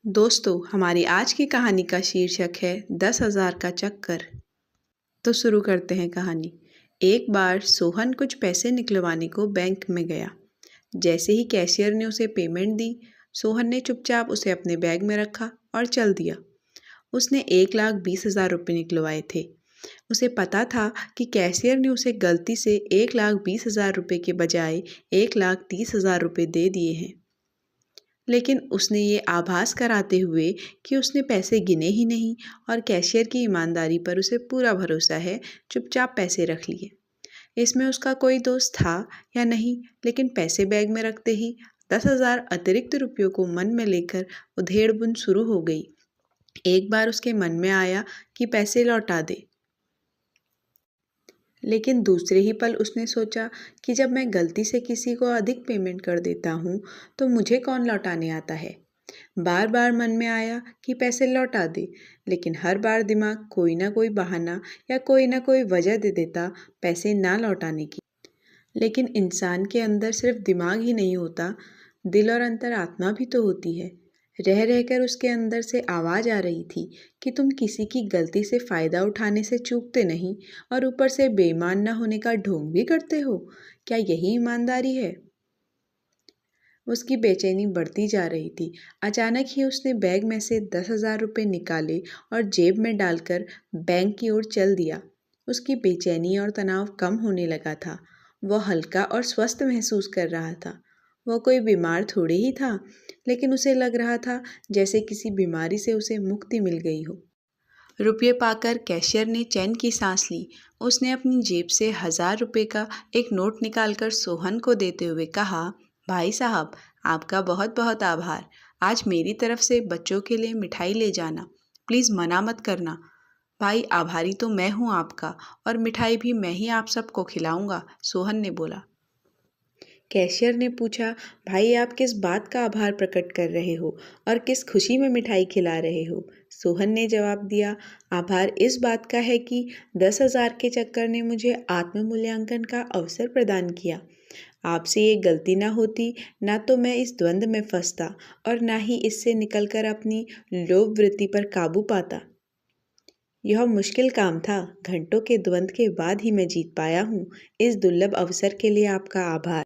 दोस्तों, हमारी आज की कहानी का शीर्षक है 10,000 का चक्कर। तो शुरू करते हैं कहानी। एक बार सोहन कुछ पैसे निकलवाने को बैंक में गया। जैसे ही कैशियर ने उसे पेमेंट दी, सोहन ने चुपचाप उसे अपने बैग में रखा और चल दिया। उसने 1,20,000 रुपये निकलवाए थे। उसे पता था कि कैशियर ने उसे गलती से 1,20,000 रुपये के बजाय 1,30,000 रुपये दे दिए हैं। लेकिन उसने ये आभास कराते हुए कि उसने पैसे गिने ही नहीं और कैशियर की ईमानदारी पर उसे पूरा भरोसा है, चुपचाप पैसे रख लिए। इसमें उसका कोई दोस्त था या नहीं, लेकिन पैसे बैग में रखते ही 10,000 अतिरिक्त रुपयों को मन में लेकर उधेड़-बुन शुरू हो गई। एक बार उसके मन में आया कि पैसे लौटा दे, लेकिन दूसरे ही पल उसने सोचा कि जब मैं गलती से किसी को अधिक पेमेंट कर देता हूँ तो मुझे कौन लौटाने आता है। बार बार मन में आया कि पैसे लौटा दे, लेकिन हर बार दिमाग कोई ना कोई बहाना या कोई ना कोई वजह दे देता पैसे ना लौटाने की। लेकिन इंसान के अंदर सिर्फ दिमाग ही नहीं होता, दिल और अंतरात्मा भी तो होती है। रह रहकर उसके अंदर से आवाज़ आ रही थी कि तुम किसी की गलती से फ़ायदा उठाने से चूकते नहीं और ऊपर से बेईमान न होने का ढोंग भी करते हो। क्या यही ईमानदारी है? उसकी बेचैनी बढ़ती जा रही थी। अचानक ही उसने बैग में से 10,000 रुपये निकाले और जेब में डालकर बैंक की ओर चल दिया। उसकी बेचैनी और तनाव कम होने लगा था। वह हल्का और स्वस्थ महसूस कर रहा था। वह कोई बीमार थोड़े ही था, लेकिन उसे लग रहा था जैसे किसी बीमारी से उसे मुक्ति मिल गई हो। रुपये पाकर कैशियर ने चैन की सांस ली। उसने अपनी जेब से 1,000 रुपये का एक नोट निकालकर सोहन को देते हुए कहा, भाई साहब, आपका बहुत बहुत आभार। आज मेरी तरफ से बच्चों के लिए मिठाई ले जाना, प्लीज़ मना मत करना। भाई, आभारी तो मैं हूँ आपका, और मिठाई भी मैं ही आप सबको खिलाऊंगा, सोहन ने बोला। कैशियर ने पूछा, भाई आप किस बात का आभार प्रकट कर रहे हो और किस खुशी में मिठाई खिला रहे हो? सोहन ने जवाब दिया, आभार इस बात का है कि 10,000 के चक्कर ने मुझे आत्म मूल्यांकन का अवसर प्रदान किया। आपसे ये गलती ना होती, ना तो मैं इस द्वंद में फंसता और ना ही इससे निकलकर अपनी लोभ वृत्ति पर काबू पाता। यह मुश्किल काम था। घंटों के द्वंद के बाद ही मैं जीत पाया हूँ। इस दुर्लभ अवसर के लिए आपका आभार।